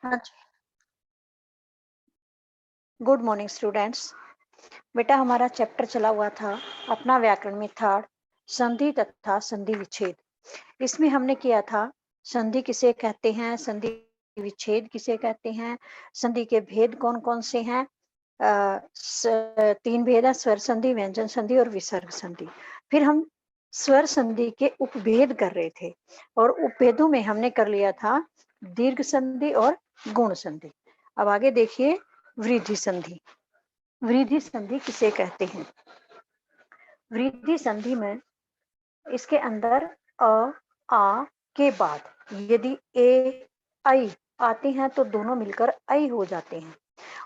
हाँ जी। Good morning students. बेटा हमारा चैप्टर चला हुआ था अपना व्याकरण में थर्ड, संधि तथा संधि विच्छेद। इसमें हमने किया था संधि किसे कहते हैं, संधि विच्छेद किसे कहते हैं, संधि के भेद कौन कौन से हैं। तीन भेद है, स्वर संधि, व्यंजन संधि और विसर्ग संधि। फिर हम स्वर संधि के उपभेद कर रहे थे और उपभेदों में हमने कर लिया था दीर्घ संधि और गुण संधि। अब आगे देखिए वृद्धि संधि। वृद्धि संधि किसे कहते हैं? वृद्धि संधि में इसके अंदर अ आ के बाद यदि ए आई आते हैं तो दोनों मिलकर ऐ हो जाते हैं,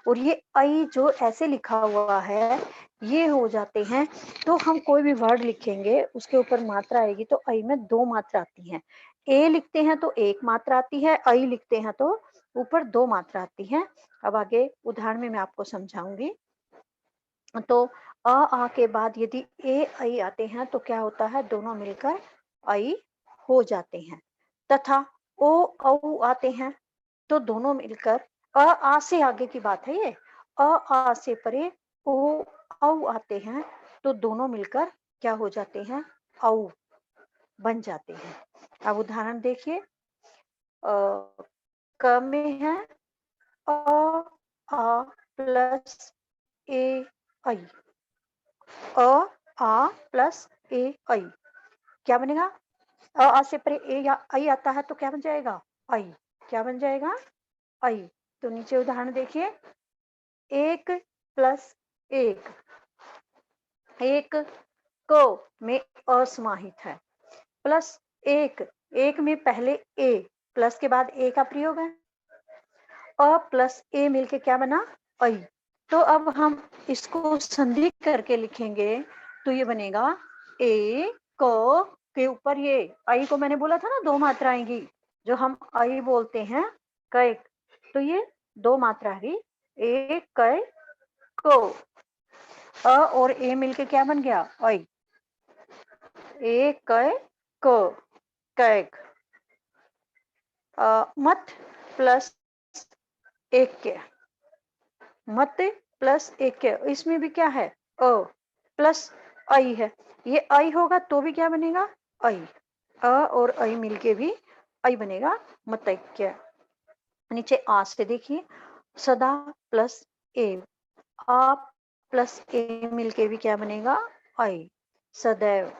और ये ऐ जो ऐसे लिखा हुआ है ये हो जाते हैं। तो हम कोई भी वर्ड लिखेंगे उसके ऊपर मात्रा आएगी तो ऐ में दो मात्रा आती है। ए लिखते हैं तो एक मात्रा आती है, ऐ लिखते हैं तो ऊपर दो मात्रा आती है। अब आगे उदाहरण में मैं आपको समझाऊंगी। तो आ के बाद यदि ए ऐ आते हैं तो क्या होता है, दोनों मिलकर ऐ हो जाते हैं। तथा ओ औ आते हैं तो दोनों मिलकर आ से आगे की बात है ये, आ से परे ओ औ आते हैं तो दोनों मिलकर क्या हो जाते हैं, औ बन जाते हैं। अब उदाहरण देखिए, क में है अ आ प्लस ए ऐ, अ आ प्लस ए ऐ क्या बनेगा? आ से परे ए या ऐ आता है तो क्या बन जाएगा, ऐ। क्या बन जाएगा, ऐ। तो नीचे उदाहरण देखिए, एक प्लस एक, एक को में असमाहित है, प्लस एक, एक में पहले ए प्लस के बाद ए का प्रयोग है, अ प्लस ए मिलके क्या बना, ऐ। तो अब हम इसको संधि करके लिखेंगे तो ये बनेगा ए क के ऊपर ये ऐ को मैंने बोला था ना दो मात्रा आएंगी, जो हम ऐ बोलते हैं कैक, तो ये दो मात्रा है ए कै को। अ और ए मिलके क्या बन गया, ऐ। ए कै को, कैक। मत प्लस एक के, मत प्लस एक के, इसमें भी क्या है, अ प्लस ऐ है। ये ऐ होगा तो भी क्या बनेगा, ऐ। अ और ऐ मिलके भी ऐ बनेगा, मतैक्य। नीचे आ से देखिए, सदा प्लस ए, आ प्लस ए मिलके भी क्या बनेगा, ऐ, सदैव।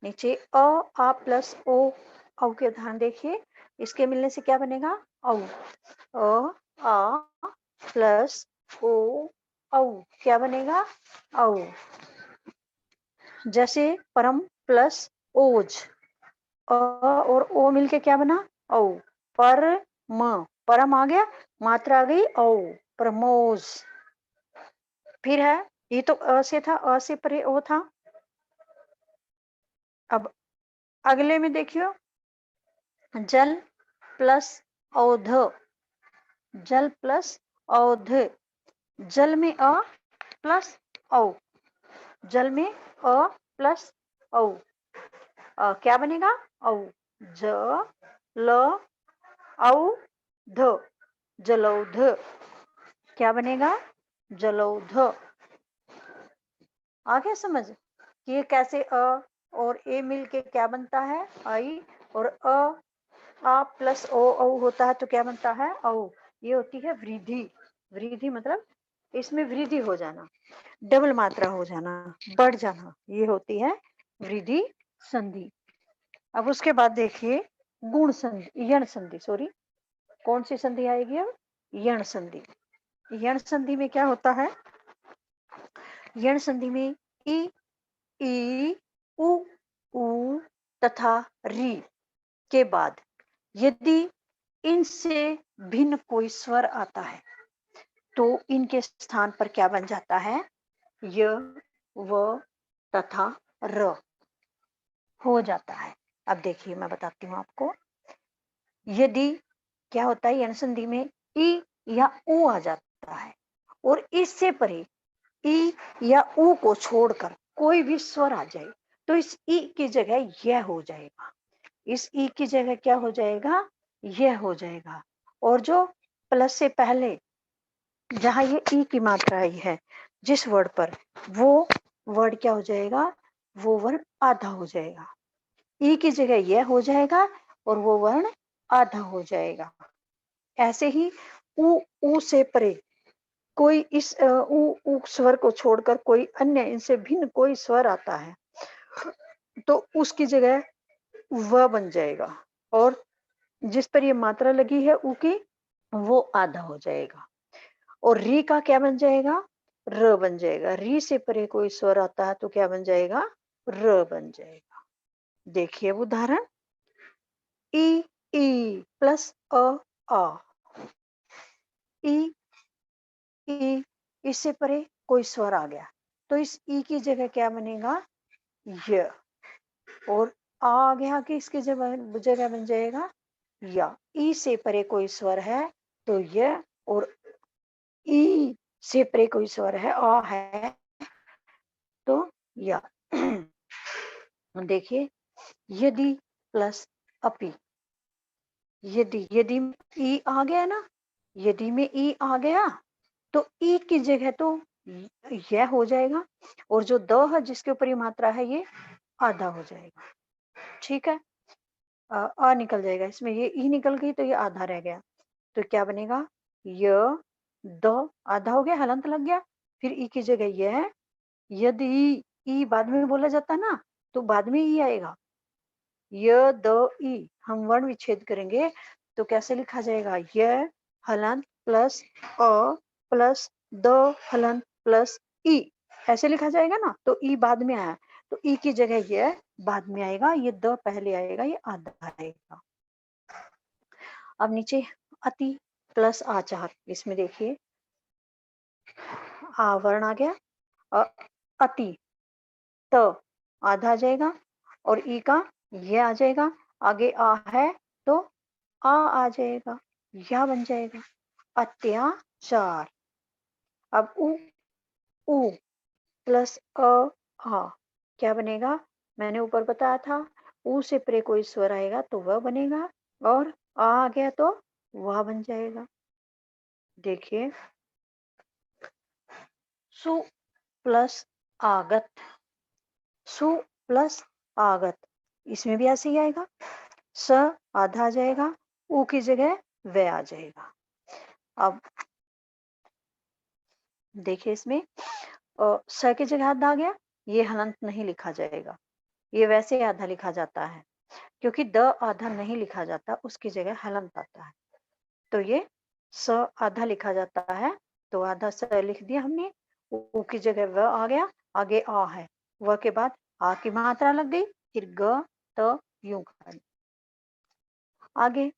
नीचे अ आ प्लस ओ, औ के उदाहरण देखिए, इसके मिलने से क्या बनेगा, औ। अ आ प्लस ओ औ क्या बनेगा, औ। जैसे परम प्लस ओज, अ और ओ मिलके क्या बना, औ। पर म, परम आ गया, मात्रा आ गई औ, प्रमोज। फिर है, ये तो अ से था, अ से परे ओ था। अब अगले में देखियो, जल प्लस औध, जल प्लस औध, जल में अ प्लस औ, जल में अ प्लस औ, क्या बनेगा, औ। ज ल औ ध, जलौध। क्या बनेगा, जलौध। आ गया समझ कि ये कैसे अ और ए मिल के क्या बनता है, आई, और आ प्लस ओ औ होता है तो क्या बनता है, औ। ये होती है वृद्धि। वृद्धि मतलब इसमें वृद्धि हो जाना, डबल मात्रा हो जाना, बढ़ जाना, ये होती है वृद्धि संधि। अब उसके बाद देखिए गुण संधि, यण संधि, सॉरी, कौन सी संधि आएगी अब, यण संधि। यण संधि में क्या होता है, यण संधि में ई ई उ ऊ तथा री के बाद यदि इनसे भिन्न कोई स्वर आता है तो इनके स्थान पर क्या बन जाता है, य व तथा र हो जाता है। अब देखिए मैं बताती हूँ आपको, यदि क्या होता है, यण संधि में ई या ऊ आ जाता है और इससे परे ई या ऊ को छोड़कर कोई भी स्वर आ जाए तो इस ई की जगह यह हो जाएगा, इस ई की जगह क्या हो जाएगा, यह हो जाएगा। और जो प्लस से पहले जहां ये ई की मात्रा आई है जिस वर्ड पर, वो वर्ड क्या हो जाएगा, वो वर्ण आधा हो जाएगा। ई की जगह यह हो जाएगा और वो वर्ण आधा हो जाएगा। ऐसे ही ऊ से परे कोई इस ऊ स्वर को छोड़कर कोई अन्य इनसे भिन्न कोई स्वर आता है तो उसकी जगह व बन जाएगा, और जिस पर ये मात्रा लगी है ऊ की, वो आधा हो जाएगा। और री का क्या बन जाएगा, र बन जाएगा। री से परे कोई स्वर आता है तो क्या बन जाएगा, र बन जाएगा। देखिए वो उदाहरण, ई ई प्लस आ, ई ई, इससे परे कोई स्वर आ गया तो इस ई की जगह क्या बनेगा, य। और आ गया कि इसकी जगह बन जाएगा या। ई से परे कोई स्वर है तो य, और ई से परे कोई स्वर है आ है तो या। देखिए, यदि प्लस अपि, यदि ई आ गया ना, यदि में ई आ गया तो ई की जगह तो यह हो जाएगा, और जो द है जिसके ऊपर ये मात्रा है ये आधा हो जाएगा। ठीक है, आ निकल जाएगा इसमें, ये ई निकल गई तो ये आधा रह गया, तो क्या बनेगा, य द आधा हो गया, हलंत लग गया, फिर ई की जगह यह। यदि ई बाद में बोला जाता ना तो बाद में ई आएगा, य द ई, हम वर्ण विच्छेद करेंगे तो कैसे लिखा जाएगा, य हलंत प्लस अ प्लस द हलंत प्लस ई, ऐसे लिखा जाएगा ना। तो ई बाद में आया तो ई की जगह यह बाद में आएगा, ये द पहले आएगा, ये आधा आएगा। अब नीचे अति प्लस आचार, इसमें देखिए आ वर्ण आ गया, अति त आधा आ जाएगा, और ई का ये आ जाएगा, आगे आ है तो आ जाएगा, या बन जाएगा, अत्याचार। अब उ प्लस आ क्या बनेगा, मैंने ऊपर बताया था, ऊ से परे कोई स्वर आएगा तो वह बनेगा, और आ गया तो वह बन जाएगा। देखिए, सु प्लस आगत, सु प्लस आगत, इसमें भी ऐसे ही आएगा, स आधा आ जाएगा, ऊ की जगह व आ जाएगा। अब देखिए इसमें स की जगह आधा आ गया, ये हलंत नहीं लिखा जाएगा, ये वैसे आधा लिखा जाता है, क्योंकि द आधा नहीं लिखा जाता, उसकी जगह हलंत आता है, तो ये स आधा लिखा जाता है, तो आधा स लिख दिया हमने, ऊ की जगह व आ गया, आगे आ है, व के बाद आ की मात्रा लग गई, फिर ग त यूं कर। आगे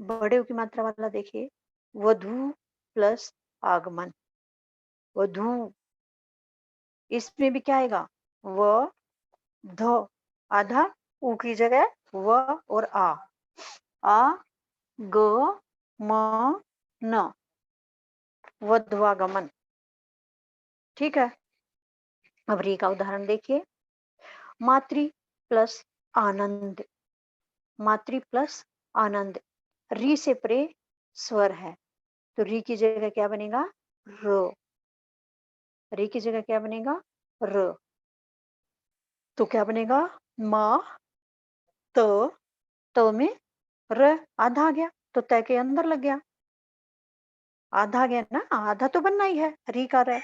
बड़े ऊ की मात्रा वाला देखिए, वधु प्लस आगमन, वधु, इसमें भी क्या आएगा, व ध आधा, ऊ की जगह व और आ ग म न, वध्वागमन। ठीक है, अब री का उदाहरण देखिए, मातृ प्लस आनंद, मातृ प्लस आनंद, री से परे स्वर है तो री की जगह क्या बनेगा, र, री की जगह क्या बनेगा, र, तो क्या बनेगा, मा त में र आधा आ गया तो तय के अंदर लग गया, आधा गया ना, आधा तो बनना ही है, री का रे,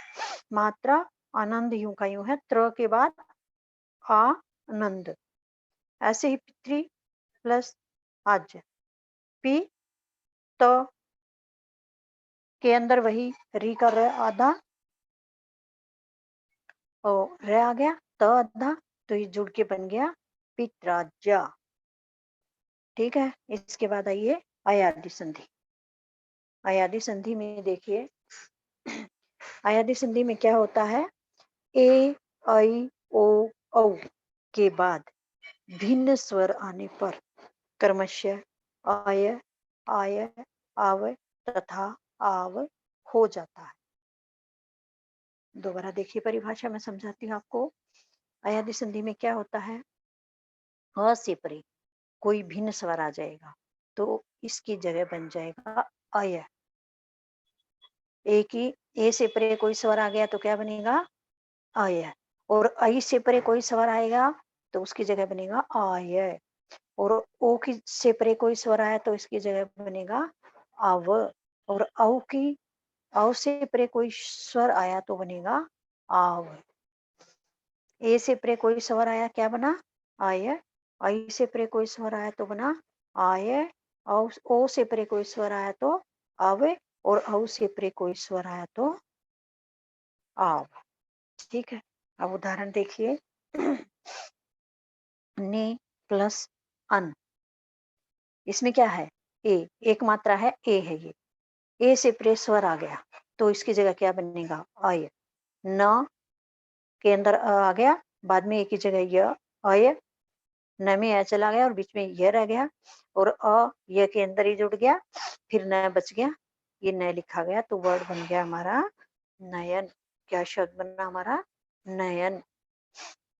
मात्रा आनंद यूं का यूं है, त्र के बाद आनंद। ऐसे ही पितृ प्लस आज, पी त के अंदर वही री का र आधा, और र आ गया, त आधा, तो ये जुड़ के बन गया पित्राज्या। ठीक है, इसके बाद आइए अयादि संधि। अयादि संधि में देखिए, अयादि संधि में क्या होता है, ए ऐ ओ औ के बाद भिन्न स्वर आने पर क्रमशः आय आय आव तथा आव हो जाता है। दोबारा देखिए परिभाषा में समझाती हूँ आपको। अयादि संधि में क्या होता है, अ से परे कोई भिन्न स्वर आ जाएगा तो इसकी जगह बन जाएगा अय। ए की ए से परे कोई स्वर आ गया तो क्या बनेगा अय, और आई से परे कोई स्वर आएगा तो उसकी जगह बनेगा आय, और ओ की से परे कोई स्वर आया तो इसकी जगह बनेगा अव, और औ से परे कोई स्वर आया तो बनेगा आव। ए से परे कोई स्वर आया क्या बना आय, आई से परे कोई स्वर आया तो बना आय, ओ से परे कोई स्वर आया तो आव, और औ से परे कोई स्वर आया तो आव। ठीक है, अब उदाहरण देखिए। ने प्लस अन, इसमें क्या है ए, एक मात्रा है ए है, ये ए से परे स्वर आ गया तो इसकी जगह क्या बनेगा अय। न के अंदर आ गया, बाद में ए की जगह य अय, न में अ चला गया और बीच में य रह गया, और य के अंदर ही जुड़ गया, फिर न बच गया, ये न लिखा गया तो वर्ड बन गया हमारा नयन। क्या शब्द बना हमारा नयन।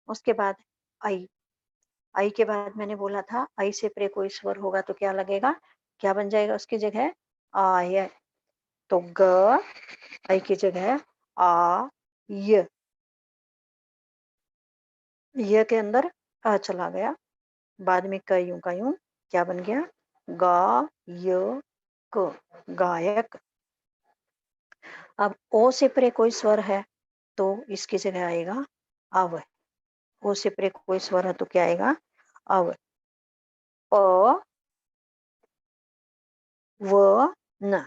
उसके बाद आई, आई के बाद मैंने बोला था आई से परे कोई स्वर होगा तो क्या लगेगा, क्या बन जाएगा उसकी जगह आय, तो ग आई की जगह आ य के अंदर आ चला गया, बाद में यूं का यूं क्या बन गया गा य क, गायक। अब ओ से परे कोई स्वर है तो इसकी जगह आएगा अव, ओ से परे कोई स्वर है तो क्या आएगा अव। प व न,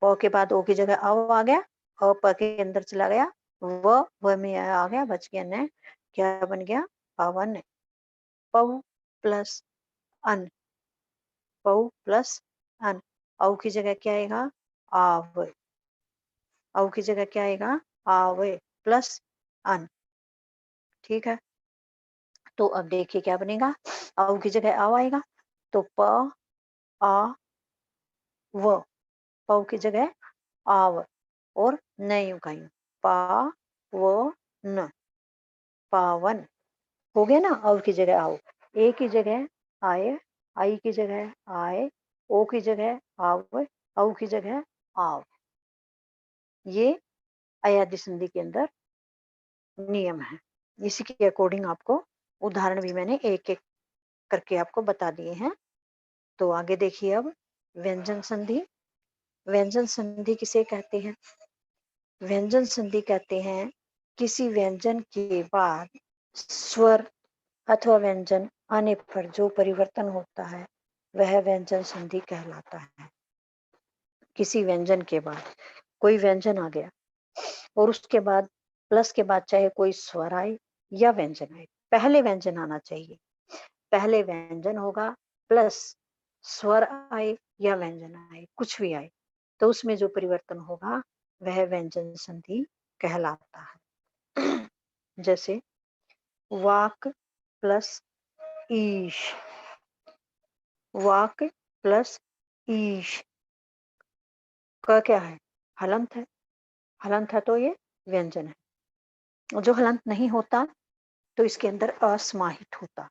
प के बाद ओ की जगह अव आ गया, अ प के अंदर चला गया, व में आ गया, बच गया न, क्या बन गया पवन। पव प्लस अन, पव प्लस अन, औ की जगह क्या आएगा आव, औ की जगह क्या आएगा आवे प्लस अन। ठीक है, तो अब देखिए क्या बनेगा, औ की जगह आव आएगा तो प आ व, पव की जगह आव, और न यूं का यूं पा व न, पावन। हो गया ना, औ की जगह आओ, ए की जगह आए, आई की जगह आए, ओ की जगह आव, औ की जगह आव। ये अयादी संधि के अंदर नियम है। इसी के अकॉर्डिंग आपको उदाहरण भी मैंने एक एक करके आपको बता दिए हैं। तो आगे देखिए अब व्यंजन संधि। व्यंजन संधि किसे कहते हैं? व्यंजन संधि कहते हैं किसी व्यंजन के बाद स्वर अथवा व्यंजन आने पर जो परिवर्तन होता है वह व्यंजन संधि कहलाता है। किसी व्यंजन के बाद कोई व्यंजन आ गया और उसके बाद प्लस के बाद चाहे कोई स्वर आए या व्यंजन आए, पहले व्यंजन आना चाहिए। पहले व्यंजन होगा प्लस स्वर आए या व्यंजन आए, कुछ भी आए, तो उसमें जो परिवर्तन होगा वह व्यंजन संधि कहलाता है। जैसे वाक प्लस ईश, वाक प्लस ईश का क्या है हलंत है, हलंत है तो ये व्यंजन है। जो हलंत नहीं होता तो इसके अंदर असमाहित होता,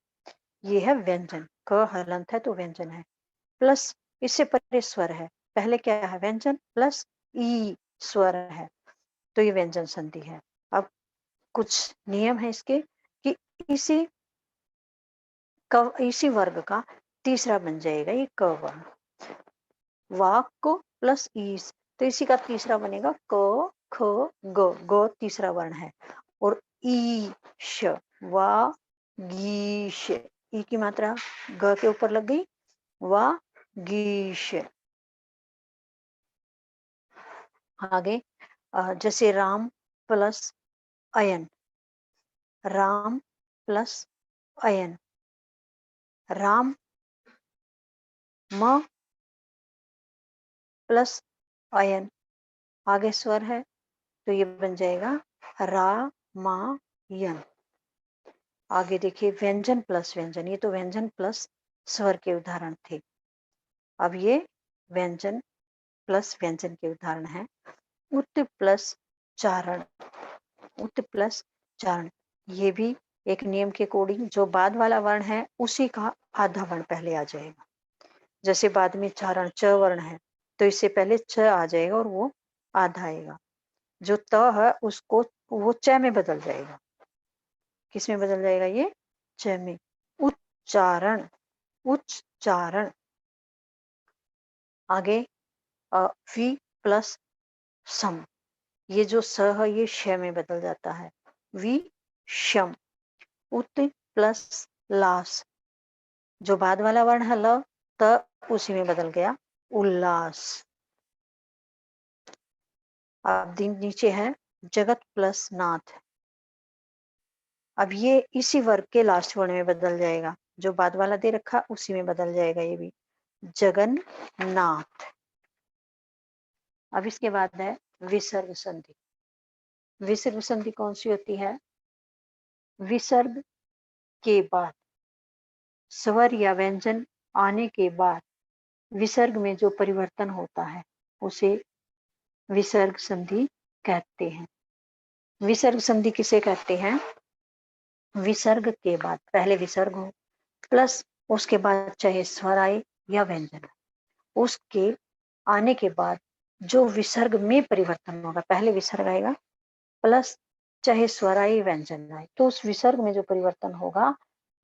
ये है व्यंजन। क हलंत है तो व्यंजन है, प्लस इससे परे स्वर है, पहले क्या है व्यंजन प्लस ई स्वर है तो ये व्यंजन संधि है। अब कुछ नियम है इसके कि इसी इसी वर्ग का तीसरा बन जाएगा ये क वर्ण, वाक को प्लस ईस तो इसी का तीसरा बनेगा क ख ग, ग तीसरा वर्ण है, और ईश वा गीश, ई की मात्रा ग के ऊपर लग गई, वा गीश। आगे जैसे राम प्लस अयन, राम प्लस अयन, राम म प्लस अयन, आगे स्वर है तो ये बन जाएगा रा मा यन। आगे देखिए व्यंजन प्लस व्यंजन, ये तो व्यंजन प्लस स्वर के उदाहरण थे। अब ये व्यंजन प्लस व्यंजन के उदाहरण हैं। उत प्लस चारण, उत प्लस चारण, ये भी एक नियम के अकॉर्डिंग जो बाद वाला वर्ण है उसी का आधा वर्ण पहले आ जाएगा। जैसे बाद में चारण च वर्ण है तो इससे पहले च आ जाएगा और वो आधा आएगा। जो त है उसको वो च में बदल जाएगा। किस में बदल जाएगा ये? च में। उच्चारण, उच्चारण। आगे वी प्लस सम, ये जो स है ये श में बदल जाता है। वी शम। उत प्लस लास, जो बाद वाला वर्ण है ल त उसी में बदल गया उल्लास। अब दिन नीचे है जगत प्लस नाथ। अब ये इसी वर्ग के लास्ट वर्ण में बदल जाएगा, जो बाद वाला दे रखा उसी में बदल जाएगा ये भी, जगन्नाथ। अब इसके बाद है विसर्ग संधि। विसर्ग संधि कौन सी होती है? विसर्ग के बाद स्वर या व्यंजन आने के बाद विसर्ग में जो परिवर्तन होता है उसे विसर्ग संधि कहते हैं। विसर्ग संधि किसे कहते हैं? विसर्ग के बाद पहले विसर्ग हो प्लस उसके बाद चाहे स्वर आए या व्यंजन, उसके आने के बाद जो विसर्ग में परिवर्तन होगा, पहले विसर्ग आएगा प्लस चाहे स्वर आए व्यंजन आए, तो उस विसर्ग में जो परिवर्तन होगा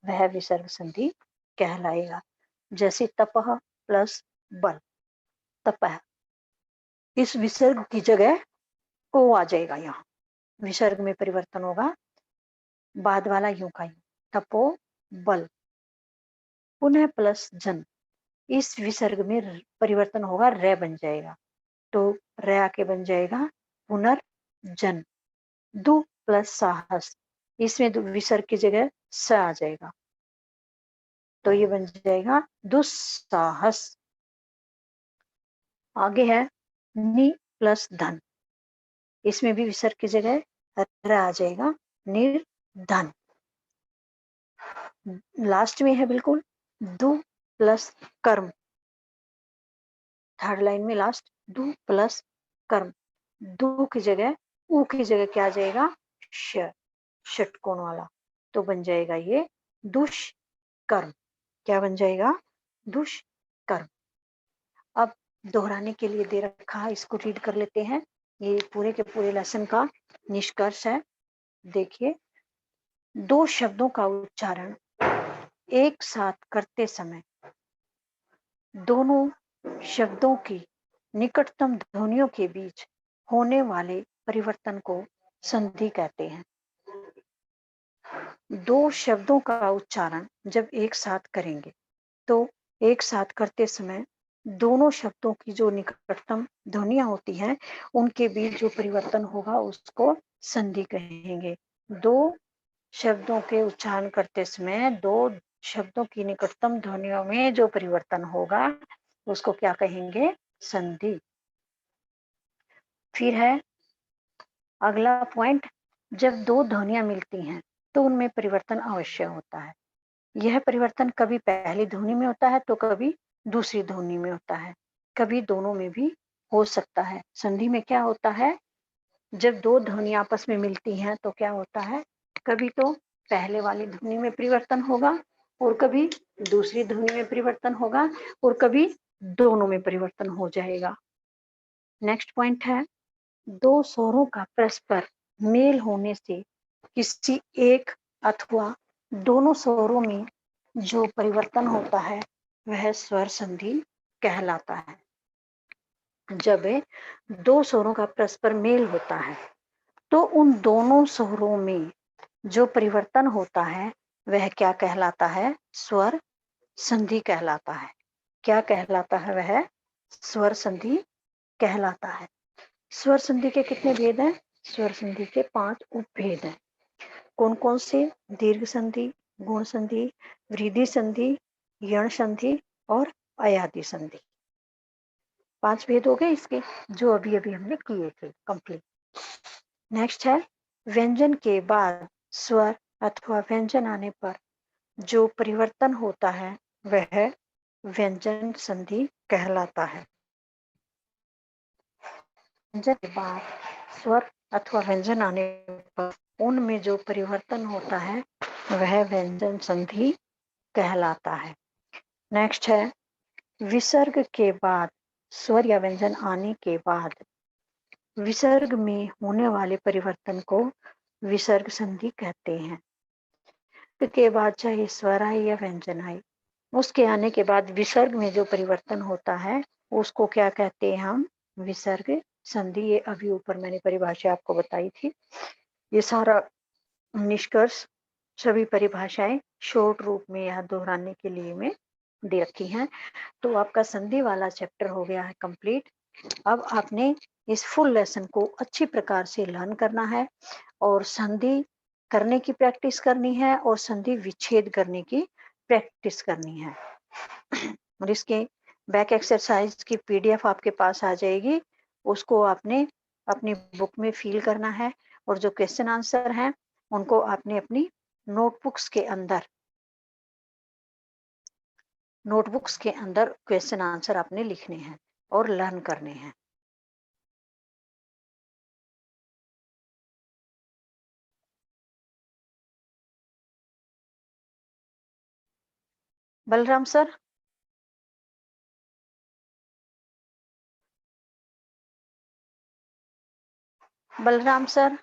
वह विसर्ग संधि कहलाएगा। जैसे तपह प्लस बल, तपह, इस विसर्ग की जगह ओ आ जाएगा, यहाँ विसर्ग में परिवर्तन होगा, बाद वाला यूं का यूं, तपो बल। पुनः प्लस जन, इस विसर्ग में परिवर्तन होगा, रे बन जाएगा, तो रे आके बन जाएगा पुनर्जन। दु प्लस साहस, इसमें विसर्ग की जगह स आ जाएगा, तो ये बन जाएगा दुस्साहस। आगे है नि प्लस धन, इसमें भी विसर्ग की जगह र आ जाएगा, निर्धन। लास्ट में है बिल्कुल दु प्लस कर्म, थर्ड लाइन में लास्ट दु प्लस कर्म, दु की जगह ऊ की जगह क्या आ जाएगा? श, षटकोण वाला, तो बन जाएगा ये दुष्कर्म। क्या बन जाएगा? दुष्कर्म। अब दोहराने के लिए दे रखा है, इसको रीड कर लेते हैं, ये पूरे के पूरे लेसन का निष्कर्ष है। देखिए, दो शब्दों का उच्चारण एक साथ करते समय दोनों शब्दों की निकटतम ध्वनियों के बीच होने वाले परिवर्तन को संधि कहते हैं। दो शब्दों का उच्चारण जब एक साथ करेंगे तो एक साथ करते समय दोनों शब्दों की जो निकटतम ध्वनियां होती हैं उनके बीच जो परिवर्तन होगा उसको संधि कहेंगे। दो शब्दों के उच्चारण करते समय दो शब्दों की निकटतम ध्वनियों में जो परिवर्तन होगा उसको क्या कहेंगे? संधि। फिर है अगला पॉइंट, जब दो ध्वनियां मिलती हैं तो उनमें परिवर्तन अवश्य होता है। यह परिवर्तन कभी पहली ध्वनि में होता है तो कभी दूसरी ध्वनि में होता है, कभी दोनों में भी हो सकता है। संधि में क्या होता है? जब दो ध्वनि आपस में मिलती हैं तो क्या होता है? कभी तो पहले वाली ध्वनि में परिवर्तन होगा और कभी दूसरी ध्वनि में परिवर्तन होगा और कभी दोनों में परिवर्तन हो जाएगा। नेक्स्ट पॉइंट है, दो स्वरों का परस्पर मेल होने से किसी एक अथवा दोनों स्वरों में जो परिवर्तन होता है वह स्वर संधि कहलाता है। जब दो स्वरों का परस्पर मेल होता है तो उन दोनों स्वरों में जो परिवर्तन होता है वह क्या कहलाता है? स्वर संधि कहलाता है। क्या कहलाता है? वह स्वर संधि कहलाता है। स्वर संधि के कितने भेद हैं? स्वर संधि के 5 उपभेद हैं। कौन कौन से? दीर्घ संधि, गुण संधि, वृद्धि संधि, यण संधि और अयादि संधि। 5 भेद हो गए इसके, जो अभी अभी हमने किए थे कंप्लीट। नेक्स्ट है व्यंजन के बाद स्वर अथवा व्यंजन आने पर जो परिवर्तन होता है वह व्यंजन संधि कहलाता है। व्यंजन के बाद स्वर अथवा व्यंजन आने पर उनमें जो परिवर्तन होता है वह व्यंजन संधि कहलाता है। नेक्स्ट है विसर्ग के बाद स्वर या व्यंजन आने के बाद विसर्ग में होने वाले परिवर्तन को विसर्ग संधि कहते हैं। के बाद चाहे स्वर आए या व्यंजन आए, उसके आने के बाद विसर्ग में जो परिवर्तन होता है उसको क्या कहते हैं हम? विसर्ग संधि। ये अभी ऊपर मैंने परिभाषा आपको बताई थी। ये सारा निष्कर्ष सभी परिभाषाएं शॉर्ट रूप में या दोहराने के लिए में दे रखी हैं। तो आपका संधि वाला चैप्टर हो गया है कंप्लीट। अब आपने इस फुल लेसन को अच्छी प्रकार से लर्न करना है और संधि करने की प्रैक्टिस करनी है और संधि विच्छेद करने की प्रैक्टिस करनी है। और इसके बैक एक्सरसाइज की पीडीएफ आपके पास आ जाएगी, उसको आपने अपनी बुक में फिल करना है और जो क्वेश्चन आंसर हैं उनको आपने अपनी नोटबुक्स के अंदर क्वेश्चन आंसर आपने लिखने हैं और लर्न करने हैं। Balram sir, Balram sir.